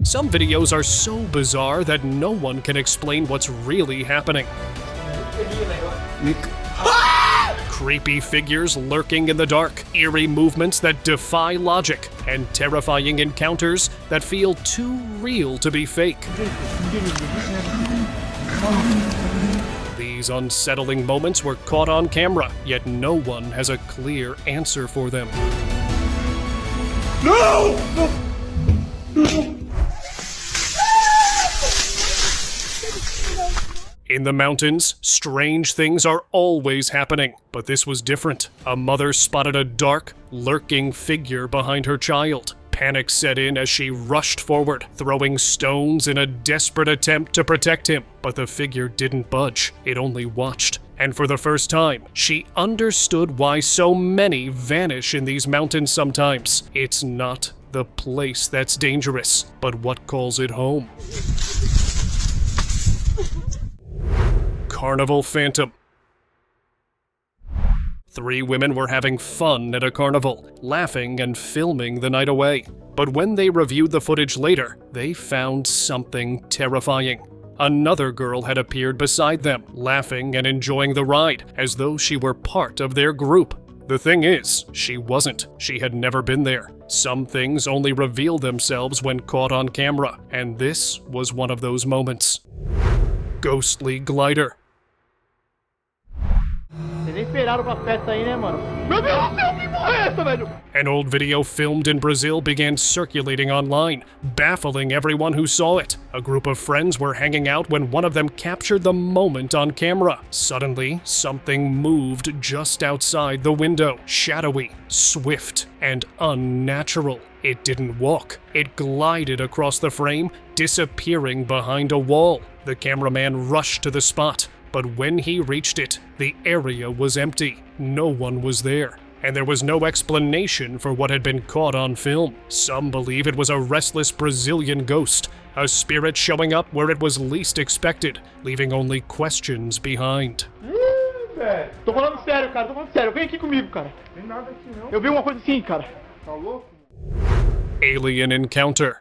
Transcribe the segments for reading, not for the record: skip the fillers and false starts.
Some videos are so bizarre that no one can explain what's really happening. Creepy figures lurking in the dark, eerie movements that defy logic, and terrifying encounters that feel too real to be fake. These unsettling moments were caught on camera, yet no one has a clear answer for them. No! In the mountains, strange things are always happening, but this was different. A mother spotted a dark, lurking figure behind her child. Panic set in as she rushed forward, throwing stones in a desperate attempt to protect him. But the figure didn't budge, it only watched. And for the first time, she understood why so many vanish in these mountains sometimes. It's not the place that's dangerous, but what calls it home. Carnival Phantom. 3 women were having fun at a carnival, laughing and filming the night away. But when they reviewed the footage later, they found something terrifying. Another girl had appeared beside them, laughing and enjoying the ride, as though she were part of their group. The thing is, she wasn't. She had never been there. Some things only reveal themselves when caught on camera, and this was one of those moments. Ghostly glider. An old video filmed in Brazil began circulating online, baffling everyone who saw it. A group of friends were hanging out when one of them captured the moment on camera. Suddenly, something moved just outside the window, shadowy, swift, and unnatural. It didn't walk. It glided across the frame, disappearing behind a wall. The cameraman rushed to the spot, but when he reached it, the area was empty. No one was there, and there was no explanation for what had been caught on film. Some believe it was a restless Brazilian ghost, a spirit showing up where it was least expected, leaving only questions behind. Tô falando sério, cara. Tô falando sério. Vem aqui comigo, cara. Tem nada aqui, não. Eu vi uma coisa assim, cara. Tá louco? Alien encounter.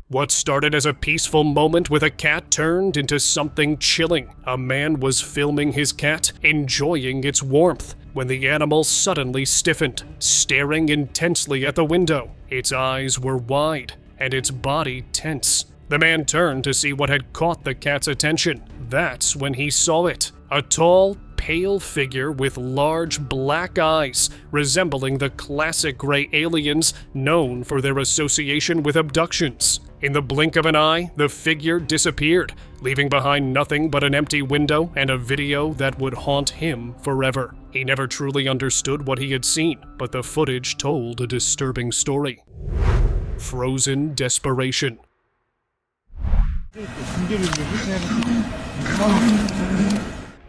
What started as a peaceful moment with a cat turned into something chilling. A man was filming his cat, enjoying its warmth, when the animal suddenly stiffened, staring intensely at the window. Its eyes were wide, and its body tense. The man turned to see what had caught the cat's attention. That's when he saw it. A tall, pale figure with large black eyes, resembling the classic gray aliens known for their association with abductions. In the blink of an eye, the figure disappeared, leaving behind nothing but an empty window and a video that would haunt him forever. He never truly understood what he had seen, but the footage told a disturbing story. Frozen desperation.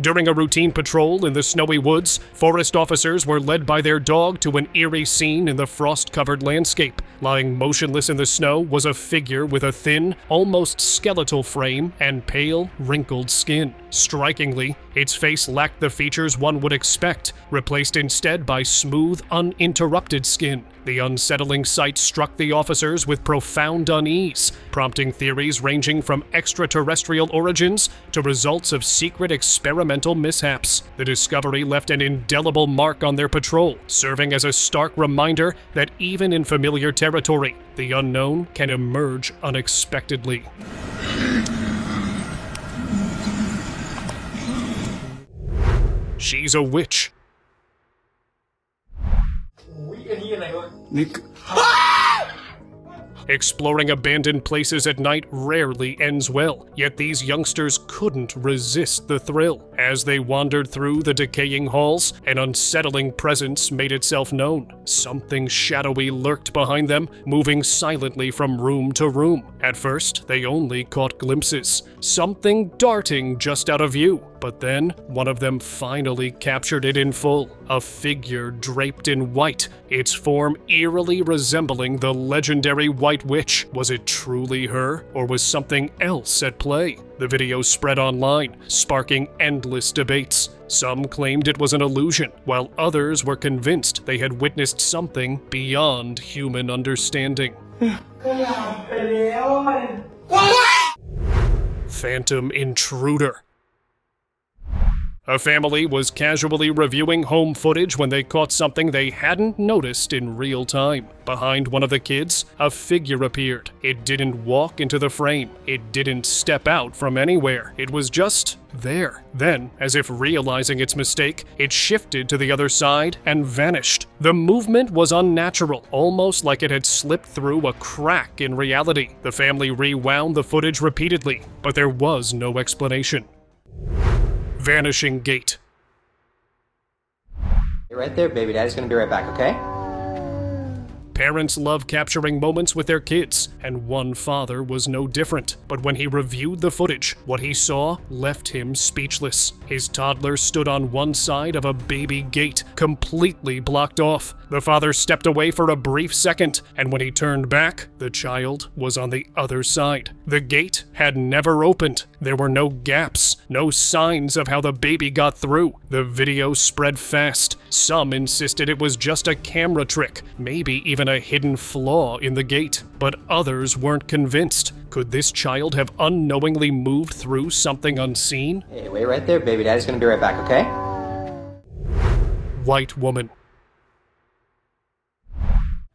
During a routine patrol in the snowy woods, forest officers were led by their dog to an eerie scene in the frost-covered landscape. Lying motionless in the snow was a figure with a thin, almost skeletal frame and pale, wrinkled skin. Strikingly, its face lacked the features one would expect, replaced instead by smooth, uninterrupted skin. The unsettling sight struck the officers with profound unease, prompting theories ranging from extraterrestrial origins to results of secret experimental mishaps. The discovery left an indelible mark on their patrol, serving as a stark reminder that even in familiar territory, the unknown can emerge unexpectedly. She's a witch. Exploring abandoned places at night rarely ends well, yet these youngsters couldn't resist the thrill. As they wandered through the decaying halls, an unsettling presence made itself known. Something shadowy lurked behind them, moving silently from room to room. At first, they only caught glimpses, something darting just out of view. But then, one of them finally captured it in full. A figure draped in white, its form eerily resembling the legendary White Witch. Was it truly her, or was something else at play? The video spread online, sparking endless debates. Some claimed it was an illusion, while others were convinced they had witnessed something beyond human understanding. Phantom intruder. A family was casually reviewing home footage when they caught something they hadn't noticed in real time. Behind one of the kids, a figure appeared. It didn't walk into the frame. It didn't step out from anywhere. It was just there. Then, as if realizing its mistake, it shifted to the other side and vanished. The movement was unnatural, almost like it had slipped through a crack in reality. The family rewound the footage repeatedly, but there was no explanation. Vanishing gate. You're right there, baby. Daddy's gonna be right back, okay? Parents love capturing moments with their kids, and one father was no different. But when he reviewed the footage, what he saw left him speechless. His toddler stood on one side of a baby gate, completely blocked off. The father stepped away for a brief second, and when he turned back, the child was on the other side. The gate had never opened. There were no gaps, no signs of how the baby got through. The video spread fast. Some insisted it was just a camera trick, maybe even a hidden flaw in the gate. But others weren't convinced. Could this child have unknowingly moved through something unseen? Hey, wait right there, baby. Daddy's gonna be right back, okay? White woman.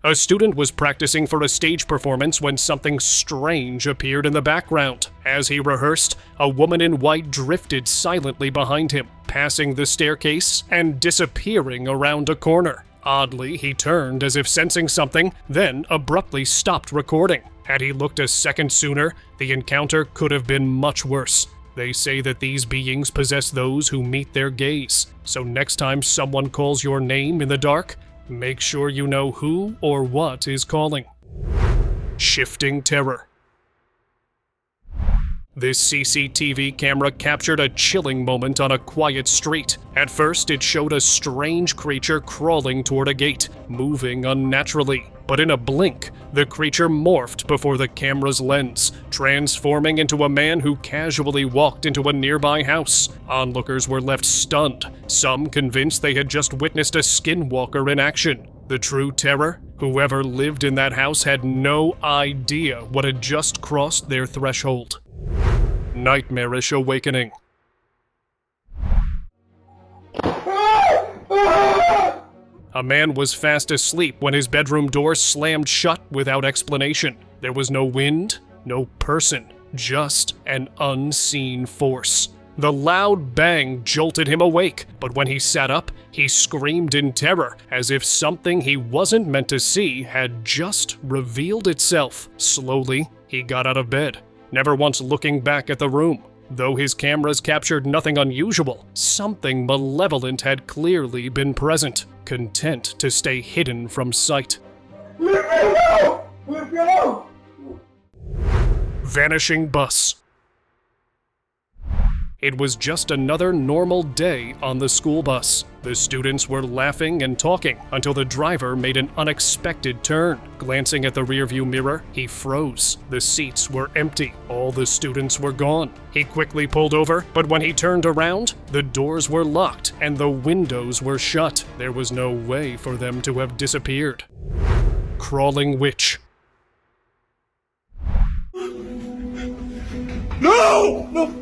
A student was practicing for a stage performance when something strange appeared in the background. As he rehearsed, a woman in white drifted silently behind him, passing the staircase and disappearing around a corner. Oddly, he turned as if sensing something, then abruptly stopped recording. Had he looked a second sooner, the encounter could have been much worse. They say that these beings possess those who meet their gaze. So next time someone calls your name in the dark, make sure you know who or what is calling. Shifting terror. This CCTV camera captured a chilling moment on a quiet street. At first, it showed a strange creature crawling toward a gate, moving unnaturally. But in a blink, the creature morphed before the camera's lens, transforming into a man who casually walked into a nearby house. Onlookers were left stunned, some convinced they had just witnessed a skinwalker in action. The true terror? Whoever lived in that house had no idea what had just crossed their threshold. Nightmarish awakening. A man was fast asleep when his bedroom door slammed shut without explanation. There was no wind, no person, just an unseen force. The loud bang jolted him awake, but when he sat up, he screamed in terror, as if something he wasn't meant to see had just revealed itself. Slowly, he got out of bed, never once looking back at the room. Though his cameras captured nothing unusual, something malevolent had clearly been present, content to stay hidden from sight. Let me go! Let me go! Vanishing bus. It was just another normal day on the school bus. The students were laughing and talking until the driver made an unexpected turn. Glancing at the rearview mirror, he froze. The seats were empty. All the students were gone. He quickly pulled over, but when he turned around, the doors were locked and the windows were shut. There was no way for them to have disappeared. Crawling witch. No! No!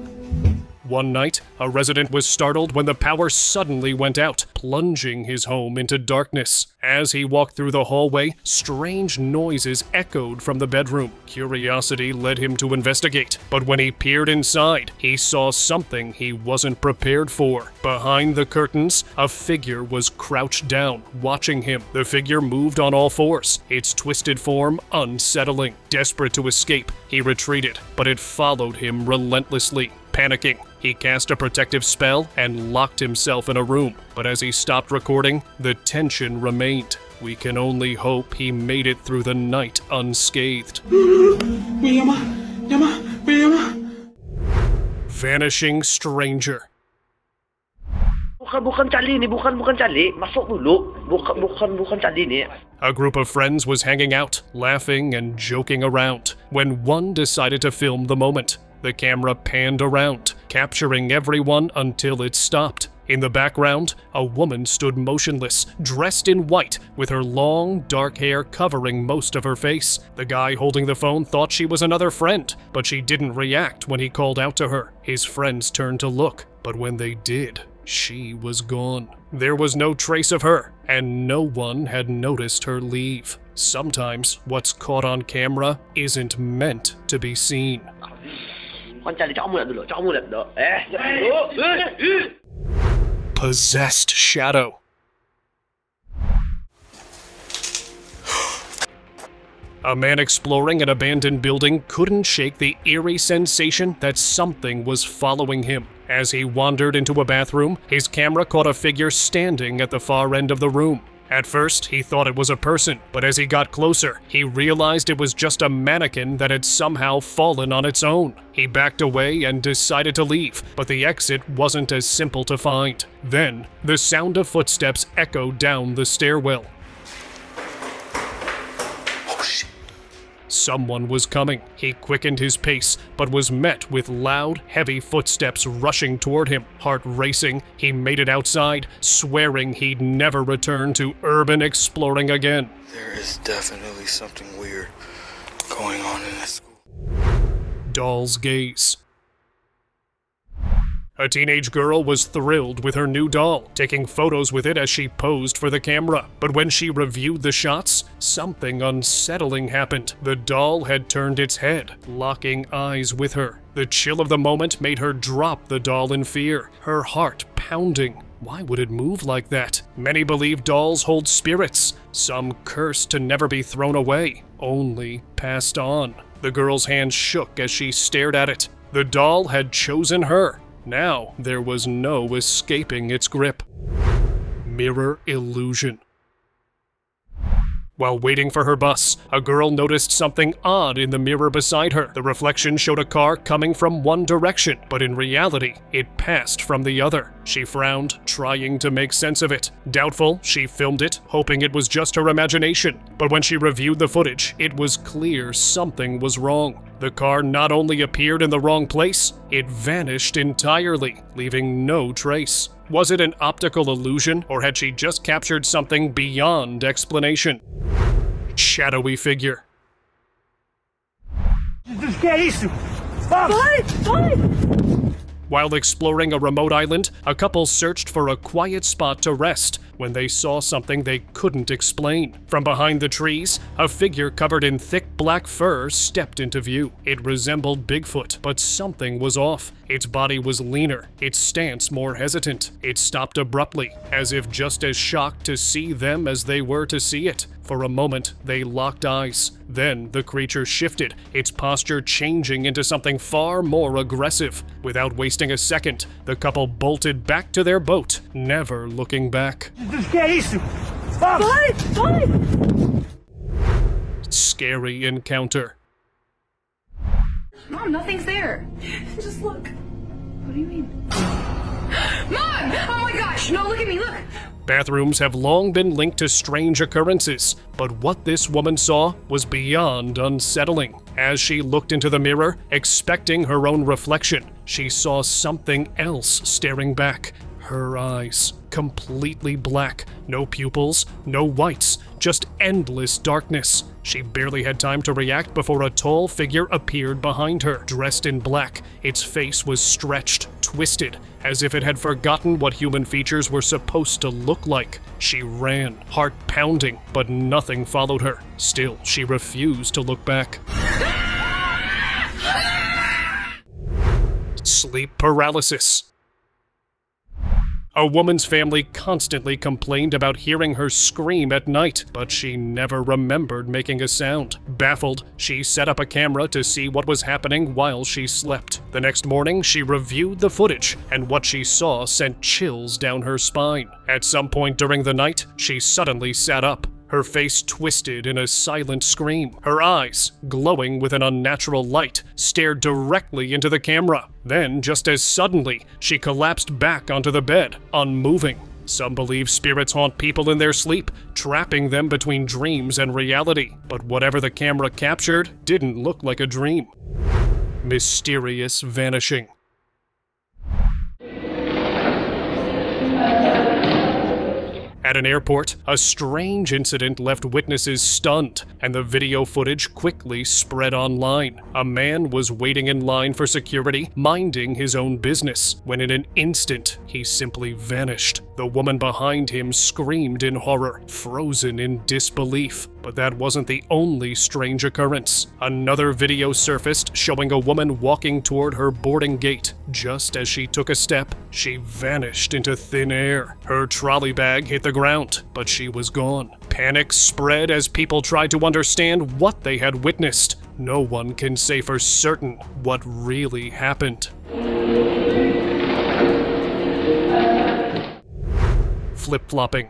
One night, a resident was startled when the power suddenly went out, plunging his home into darkness. As he walked through the hallway, strange noises echoed from the bedroom. Curiosity led him to investigate, but when he peered inside, he saw something he wasn't prepared for. Behind the curtains, a figure was crouched down, watching him. The figure moved on all fours, its twisted form unsettling. Desperate to escape, he retreated, but it followed him relentlessly. Panicking, he cast a protective spell and locked himself in a room. But as he stopped recording, the tension remained. We can only hope he made it through the night unscathed. Vanishing stranger. Bukan cali ni, bukan cali. Masuk dulu. Bukan cali ni. A group of friends was hanging out, laughing and joking around, when one decided to film the moment. The camera panned around, capturing everyone until it stopped. In the background, a woman stood motionless, dressed in white, with her long, dark hair covering most of her face. The guy holding the phone thought she was another friend, but she didn't react when he called out to her. His friends turned to look, but when they did, she was gone. There was no trace of her, and no one had noticed her leave. Sometimes what's caught on camera isn't meant to be seen. Con trai cho ông một lần được, cho ông một lần được. Possessed shadow. A man exploring an abandoned building couldn't shake the eerie sensation that something was following him. As he wandered into a bathroom, his camera caught a figure standing at the far end of the room. At first, he thought it was a person, but as he got closer, he realized it was just a mannequin that had somehow fallen on its own. He backed away and decided to leave, but the exit wasn't as simple to find. Then, the sound of footsteps echoed down the stairwell. Someone was coming. He quickened his pace, but was met with loud, heavy footsteps rushing toward him. Heart racing, he made it outside, swearing he'd never return to urban exploring again. There is definitely something weird going on in this school. Doll's gaze. A teenage girl was thrilled with her new doll, taking photos with it as she posed for the camera. But when she reviewed the shots, something unsettling happened. The doll had turned its head, locking eyes with her. The chill of the moment made her drop the doll in fear, her heart pounding. Why would it move like that? Many believe dolls hold spirits, some cursed to never be thrown away, only passed on. The girl's hand shook as she stared at it. The doll had chosen her. Now, there was no escaping its grip. Mirror illusion. While waiting for her bus, a girl noticed something odd in the mirror beside her. The reflection showed a car coming from one direction, but in reality, it passed from the other. She frowned, trying to make sense of it. Doubtful, she filmed it, hoping it was just her imagination. But when she reviewed the footage, it was clear something was wrong. The car not only appeared in the wrong place, it vanished entirely, leaving no trace. Was it an optical illusion, or had she just captured something beyond explanation? Shadowy figure. While exploring a remote island, a couple searched for a quiet spot to rest when they saw something they couldn't explain. From behind the trees, a figure covered in thick black fur stepped into view. It resembled Bigfoot, but something was off. Its body was leaner, its stance more hesitant. It stopped abruptly, as if just as shocked to see them as they were to see it. For a moment, they locked eyes. Then the creature shifted, its posture changing into something far more aggressive. Without wasting a second, the couple bolted back to their boat, never looking back. Scary encounter. Mom, nothing's there. Just look. What do you mean? Mom! Oh my gosh! No, look at me, look! Bathrooms have long been linked to strange occurrences, but what this woman saw was beyond unsettling. As she looked into the mirror, expecting her own reflection, she saw something else staring back. Her eyes, completely black, no pupils, no whites, just endless darkness. She barely had time to react before a tall figure appeared behind her, dressed in black. Its face was stretched, twisted, as if it had forgotten what human features were supposed to look like. She ran, heart pounding, but nothing followed her. Still, she refused to look back. Sleep paralysis. A woman's family constantly complained about hearing her scream at night, but she never remembered making a sound. Baffled, she set up a camera to see what was happening while she slept. The next morning, she reviewed the footage, and what she saw sent chills down her spine. At some point during the night, she suddenly sat up. Her face twisted in a silent scream. Her eyes, glowing with an unnatural light, stared directly into the camera. Then, just as suddenly, she collapsed back onto the bed, unmoving. Some believe spirits haunt people in their sleep, trapping them between dreams and reality. But whatever the camera captured didn't look like a dream. Mysterious vanishing. At an airport, a strange incident left witnesses stunned, and the video footage quickly spread online. A man was waiting in line for security, minding his own business, when in an instant, he simply vanished. The woman behind him screamed in horror, frozen in disbelief. But that wasn't the only strange occurrence. Another video surfaced showing a woman walking toward her boarding gate. Just as she took a step, she vanished into thin air. Her trolley bag hit the ground, but she was gone. Panic spread as people tried to understand what they had witnessed. No one can say for certain what really happened. Flip-flopping.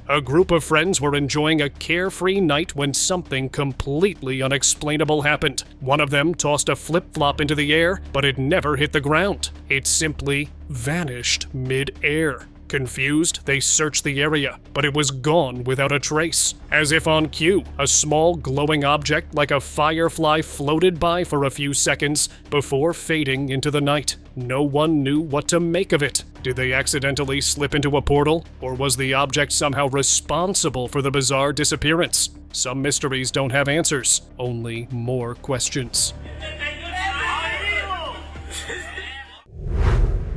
A group of friends were enjoying a carefree night when something completely unexplainable happened. One of them tossed a flip-flop into the air, but it never hit the ground. It simply vanished mid-air. Confused, they searched the area, but it was gone without a trace. As if on cue, a small glowing object like a firefly floated by for a few seconds before fading into the night. No one knew what to make of it. Did they accidentally slip into a portal, or was the object somehow responsible for the bizarre disappearance? Some mysteries don't have answers, only more questions.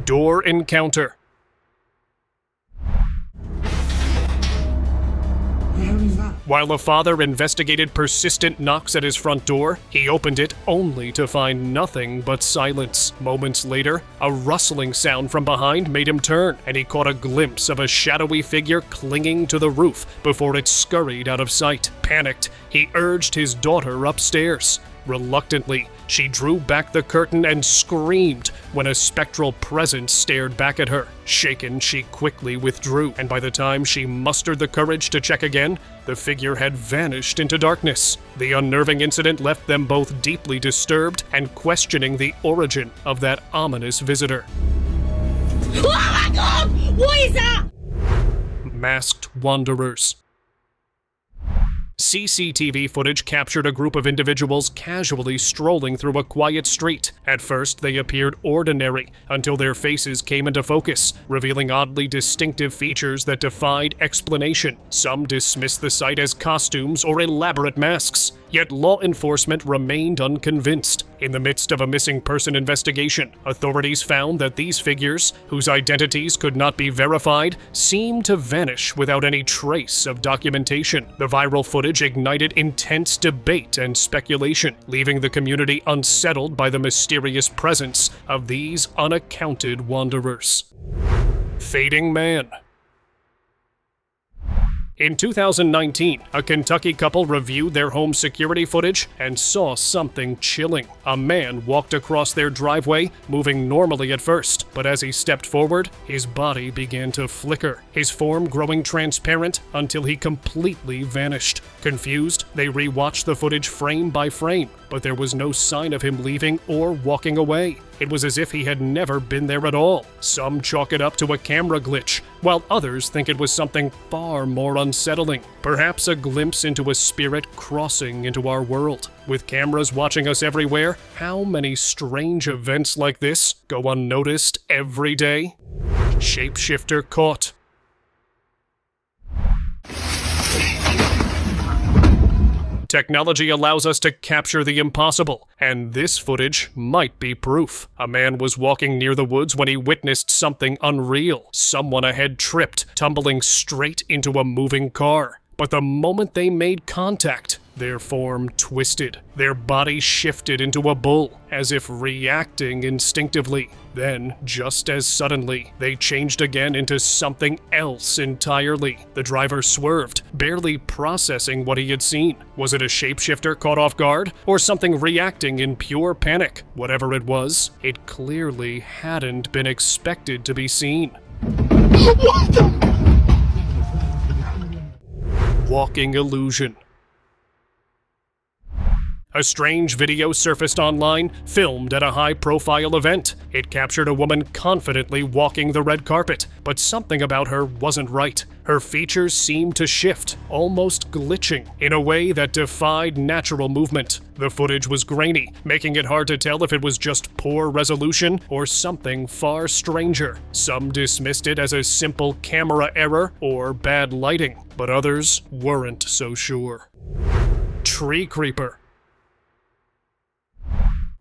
Door encounter. While a father investigated persistent knocks at his front door, he opened it only to find nothing but silence. Moments later, a rustling sound from behind made him turn, and he caught a glimpse of a shadowy figure clinging to the roof before it scurried out of sight. Panicked, he urged his daughter upstairs. Reluctantly, she drew back the curtain and screamed when a spectral presence stared back at her. Shaken, she quickly withdrew, and by the time she mustered the courage to check again, the figure had vanished into darkness. The unnerving incident left them both deeply disturbed and questioning the origin of that ominous visitor. Oh my god! What is that? Masked wanderers. CCTV footage captured a group of individuals casually strolling through a quiet street. At first, they appeared ordinary, until their faces came into focus, revealing oddly distinctive features that defied explanation. Some dismissed the sight as costumes or elaborate masks, yet law enforcement remained unconvinced. In the midst of a missing person investigation, authorities found that these figures, whose identities could not be verified, seemed to vanish without any trace of documentation. The viral footage ignited intense debate and speculation, leaving the community unsettled by the mysterious presence of these unaccounted wanderers. Fading man. In 2019, a Kentucky couple reviewed their home security footage and saw something chilling. A man walked across their driveway, moving normally at first, but as he stepped forward, his body began to flicker, his form growing transparent until he completely vanished. Confused, they rewatched the footage frame by frame, but there was no sign of him leaving or walking away. It was as if he had never been there at all. Some chalk it up to a camera glitch, while others think it was something far more unsettling. Perhaps a glimpse into a spirit crossing into our world. With cameras watching us everywhere, how many strange events like this go unnoticed every day? Shapeshifter caught. Technology allows us to capture the impossible, and this footage might be proof. A man was walking near the woods when he witnessed something unreal. Someone ahead tripped, tumbling straight into a moving car. But the moment they made contact, their form twisted. Their body shifted into a bull, as if reacting instinctively. Then, just as suddenly, they changed again into something else entirely. The driver swerved, barely processing what he had seen. Was it a shapeshifter caught off guard, or something reacting in pure panic? Whatever it was, it clearly hadn't been expected to be seen. What the? Walking illusion. A strange video surfaced online, filmed at a high-profile event. It captured a woman confidently walking the red carpet, but something about her wasn't right. Her features seemed to shift, almost glitching, in a way that defied natural movement. The footage was grainy, making it hard to tell if it was just poor resolution or something far stranger. Some dismissed it as a simple camera error or bad lighting, but others weren't so sure. Tree creeper.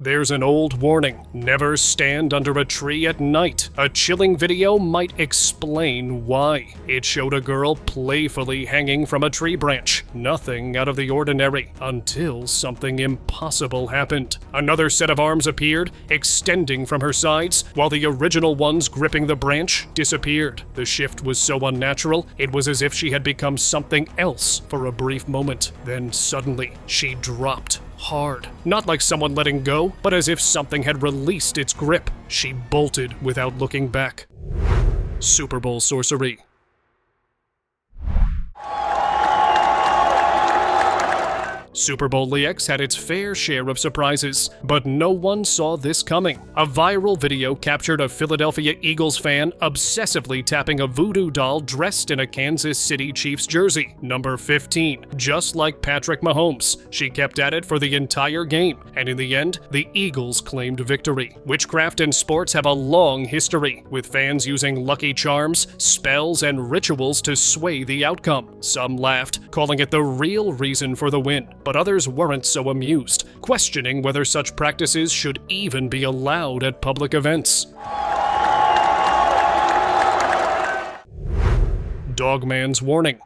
There's an old warning: never stand under a tree at night. A chilling video might explain why. It showed a girl playfully hanging from a tree branch. Nothing out of the ordinary, until something impossible happened. Another set of arms appeared, extending from her sides, while the original ones gripping the branch disappeared. The shift was so unnatural, it was as if she had become something else for a brief moment. Then suddenly, she dropped. Hard. Not like someone letting go, but as if something had released its grip. She bolted without looking back. Super Bowl sorcery. Super Bowl EX had its fair share of surprises, but no one saw this coming. A viral video captured a Philadelphia Eagles fan obsessively tapping a voodoo doll dressed in a Kansas City Chiefs jersey, number 15. Just like Patrick Mahomes, she kept at it for the entire game, and in the end, the Eagles claimed victory. Witchcraft and sports have a long history, with fans using lucky charms, spells, and rituals to sway the outcome. Some laughed, calling it the real reason for the win, but others weren't so amused, questioning whether such practices should even be allowed at public events. Dogman's warning.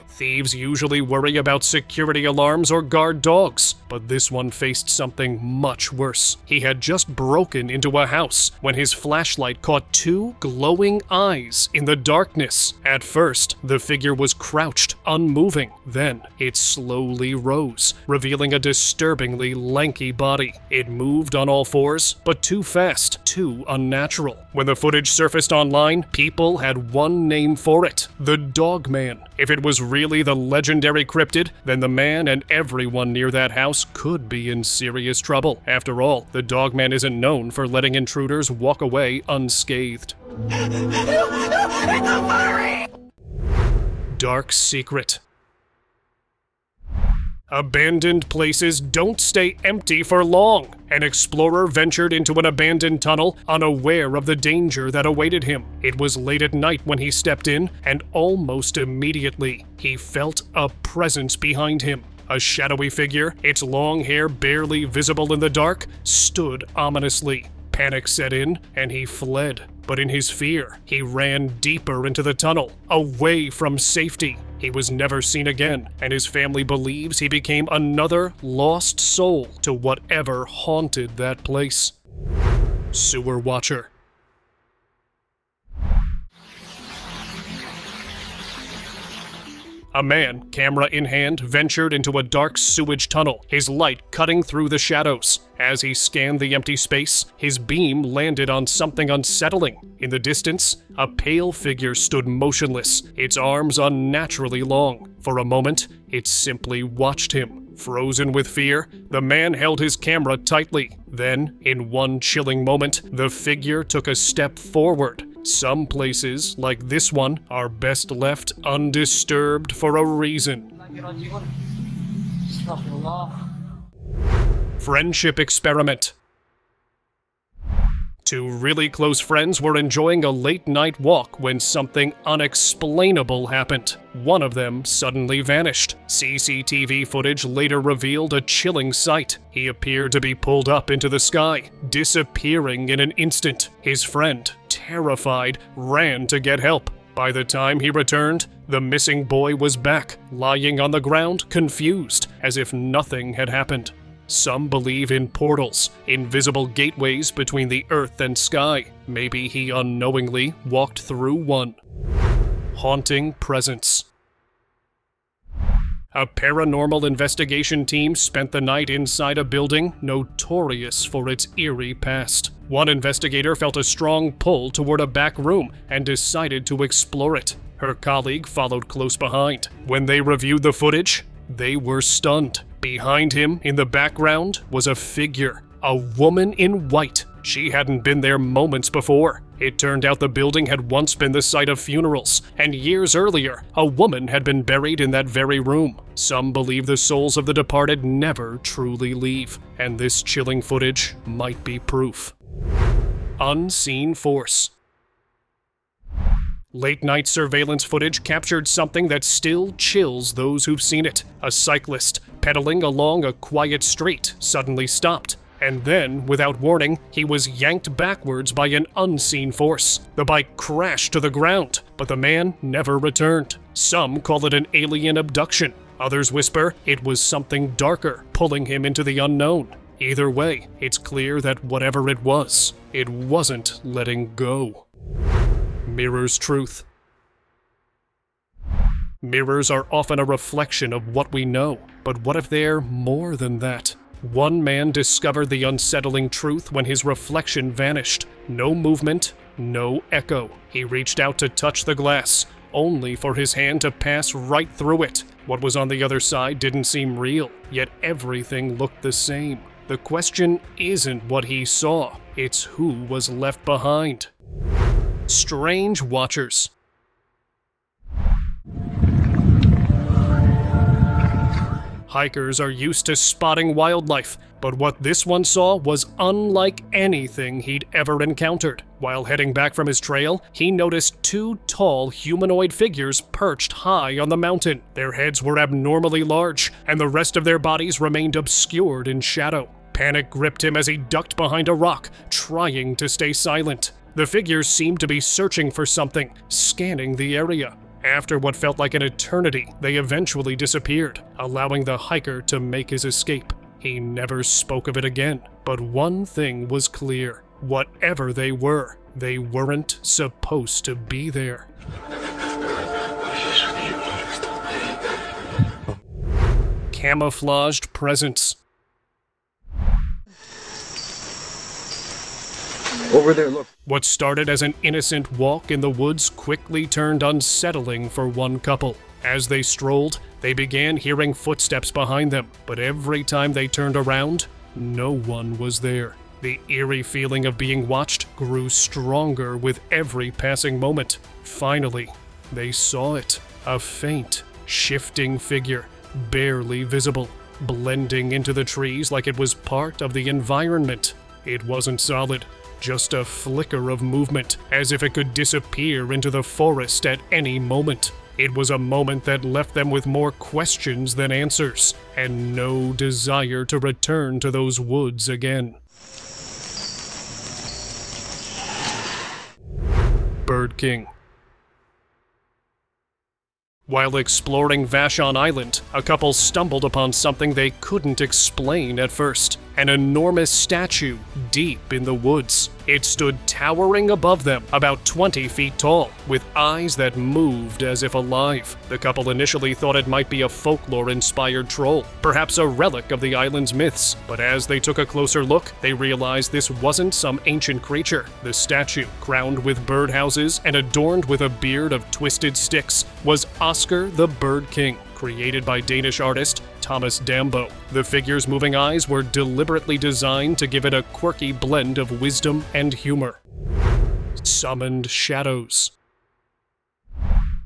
Thieves usually worry about security alarms or guard dogs, but this one faced something much worse. He had just broken into a house when his flashlight caught two glowing eyes in the darkness. At first, the figure was crouched, unmoving. Then, it slowly rose, revealing a disturbingly lanky body. It moved on all fours, but too fast, too unnatural. When the footage surfaced online, people had one name for it: the Dogman. If it was really the legendary cryptid, then the man and everyone near that house could be in serious trouble. After all, the Dogman isn't known for letting intruders walk away unscathed. Dark secret. Abandoned places don't stay empty for long. An explorer ventured into an abandoned tunnel, unaware of the danger that awaited him. It was late at night when he stepped in, and almost immediately, he felt a presence behind him. A shadowy figure, its long hair barely visible in the dark, stood ominously. Panic set in, and he fled. But in his fear, he ran deeper into the tunnel, away from safety. He was never seen again, and his family believes he became another lost soul to whatever haunted that place. Sewer Watcher. A man, camera in hand, ventured into a dark sewage tunnel, his light cutting through the shadows. As he scanned the empty space, his beam landed on something unsettling. In the distance, a pale figure stood motionless, its arms unnaturally long. For a moment, it simply watched him. Frozen with fear, the man held his camera tightly. Then, in one chilling moment, the figure took a step forward. Some places, like this one, are best left undisturbed for a reason. Friendship experiment. Two really close friends were enjoying a late-night walk when something unexplainable happened. One of them suddenly vanished. CCTV footage later revealed a chilling sight. He appeared to be pulled up into the sky, disappearing in an instant. His friend, terrified, ran to get help. By the time he returned, the missing boy was back, lying on the ground, confused, as if nothing had happened. Some believe in portals, invisible gateways between the earth and sky. Maybe he unknowingly walked through one. Haunting presence. A paranormal investigation team spent the night inside a building notorious for its eerie past. One investigator felt a strong pull toward a back room and decided to explore it. Her colleague followed close behind. When they reviewed the footage, they were stunned. Behind him, in the background, was a figure. A woman in white. She hadn't been there moments before. It turned out the building had once been the site of funerals, and years earlier, a woman had been buried in that very room. Some believe the souls of the departed never truly leave, and this chilling footage might be proof. Unseen force. Late-night surveillance footage captured something that still chills those who've seen it. A cyclist, pedaling along a quiet street, suddenly stopped. And then, without warning, he was yanked backwards by an unseen force. The bike crashed to the ground, but the man never returned. Some call it an alien abduction. Others whisper it was something darker, pulling him into the unknown. Either way, it's clear that whatever it wasn't letting go. Mirrors truth. Mirrors are often a reflection of what we know, but what if they're more than that? One man discovered the unsettling truth when his reflection vanished. No movement, no echo. He reached out to touch the glass, only for his hand to pass right through it. What was on the other side didn't seem real, yet everything looked the same. The question isn't what he saw, it's who was left behind. Strange watchers. Hikers are used to spotting wildlife, but what this one saw was unlike anything he'd ever encountered. While heading back from his trail, he noticed two tall humanoid figures perched high on the mountain. Their heads were abnormally large, and the rest of their bodies remained obscured in shadow. Panic gripped him as he ducked behind a rock, trying to stay silent. The figures seemed to be searching for something, scanning the area. After what felt like an eternity, they eventually disappeared, allowing the hiker to make his escape. He never spoke of it again, but one thing was clear. Whatever they weren't supposed to be there. Camouflaged presence. Over there, look. What started as an innocent walk in the woods quickly turned unsettling for one couple. As they strolled, they began hearing footsteps behind them, but every time they turned around, no one was there. The eerie feeling of being watched grew stronger with every passing moment. Finally, they saw it. A faint, shifting figure, barely visible, blending into the trees like it was part of the environment. It wasn't solid. Just a flicker of movement, as if it could disappear into the forest at any moment. It was a moment that left them with more questions than answers, and no desire to return to those woods again. Bird King. While exploring Vashon Island, a couple stumbled upon something they couldn't explain at first. An enormous statue deep in the woods. It stood towering above them, about 20 feet tall, with eyes that moved as if alive. The couple initially thought it might be a folklore-inspired troll, perhaps a relic of the island's myths. But as they took a closer look, they realized this wasn't some ancient creature. The statue, crowned with birdhouses and adorned with a beard of twisted sticks, was Oscar the Bird King, created by Danish artist Thomas Dambo. The figure's moving eyes were deliberately designed to give it a quirky blend of wisdom and humor. Summoned shadows.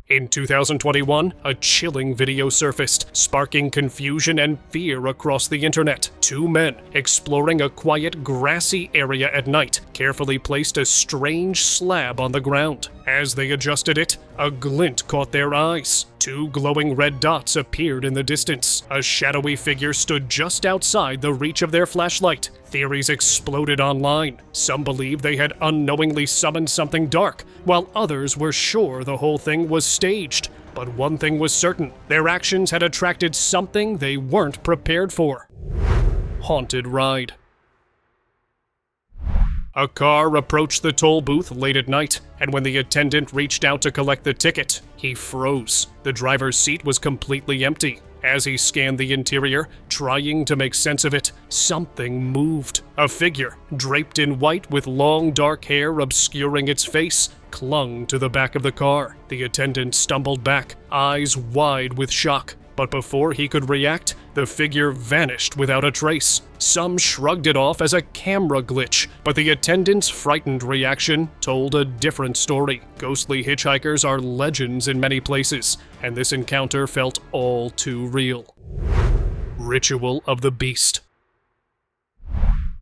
In 2021, a chilling video surfaced, sparking confusion and fear across the internet. Two men, exploring a quiet, grassy area at night, carefully placed a strange slab on the ground. As they adjusted it, a glint caught their eyes. Two glowing red dots appeared in the distance. A shadowy figure stood just outside the reach of their flashlight. Theories exploded online. Some believed they had unknowingly summoned something dark, while others were sure the whole thing was staged. But one thing was certain, their actions had attracted something they weren't prepared for. Haunted ride. A car approached the toll booth late at night, and when the attendant reached out to collect the ticket, he froze. The driver's seat was completely empty, As he scanned the interior, trying to make sense of it, something moved. A figure, draped in white with long dark hair obscuring its face, clung to the back of the car. The attendant stumbled back, eyes wide with shock. But before he could react, the figure vanished without a trace. Some shrugged it off as a camera glitch, but the attendant's frightened reaction told a different story. Ghostly hitchhikers are legends in many places, and this encounter felt all too real. Ritual of the Beast.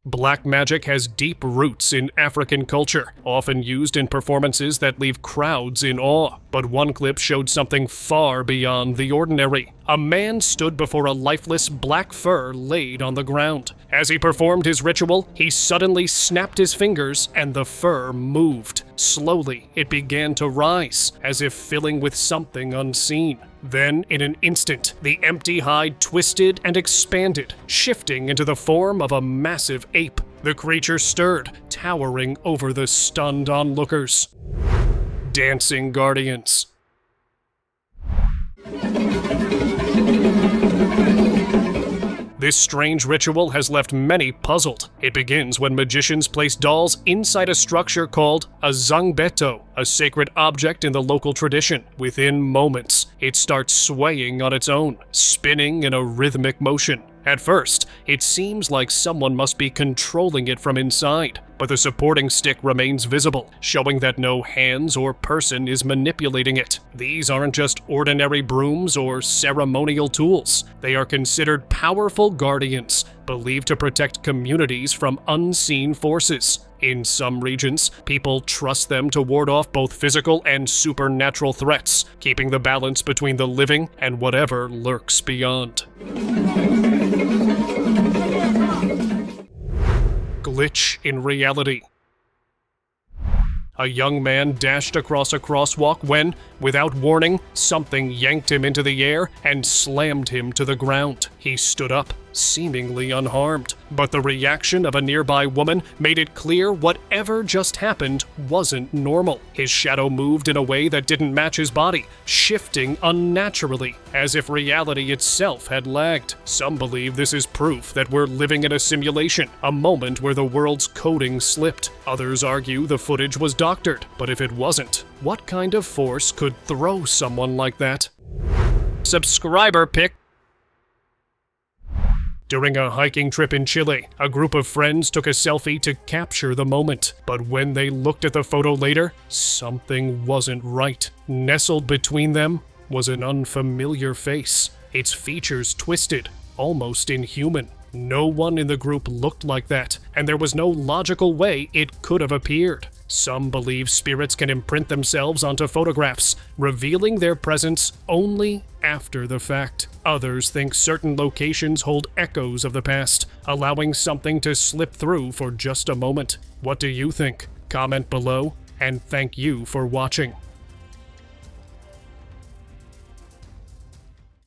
Black magic has deep roots in African culture, often used in performances that leave crowds in awe. But one clip showed something far beyond the ordinary. A man stood before a lifeless black fur laid on the ground. As he performed his ritual, he suddenly snapped his fingers and the fur moved. Slowly, it began to rise, as if filling with something unseen. Then, in an instant, the empty hide twisted and expanded, shifting into the form of a massive ape. The creature stirred, towering over the stunned onlookers. Dancing Guardians. This strange ritual has left many puzzled. It begins when magicians place dolls inside a structure called a zangbeto, a sacred object in the local tradition. Within moments, it starts swaying on its own, spinning in a rhythmic motion. At first, it seems like someone must be controlling it from inside, but the supporting stick remains visible, showing that no hands or person is manipulating it. These aren't just ordinary brooms or ceremonial tools. They are considered powerful guardians, believed to protect communities from unseen forces. In some regions, people trust them to ward off both physical and supernatural threats, keeping the balance between the living and whatever lurks beyond. Glitch in reality. A young man dashed across a crosswalk when, without warning, something yanked him into the air and slammed him to the ground. He stood up, seemingly unharmed, but the reaction of a nearby woman made it clear whatever just happened wasn't normal. His shadow moved in a way that didn't match his body, shifting unnaturally, as if reality itself had lagged. Some believe this is proof that we're living in a simulation, a moment where the world's coding slipped. Others argue the footage was doctored, but if it wasn't, what kind of force could throw someone like that? Subscriber pick. During a hiking trip in Chile, a group of friends took a selfie to capture the moment. But when they looked at the photo later, something wasn't right. Nestled between them was an unfamiliar face, its features twisted, almost inhuman. No one in the group looked like that, and there was no logical way it could have appeared. Some believe spirits can imprint themselves onto photographs, revealing their presence only after the fact. Others think certain locations hold echoes of the past, allowing something to slip through for just a moment. What do you think? Comment below, and thank you for watching.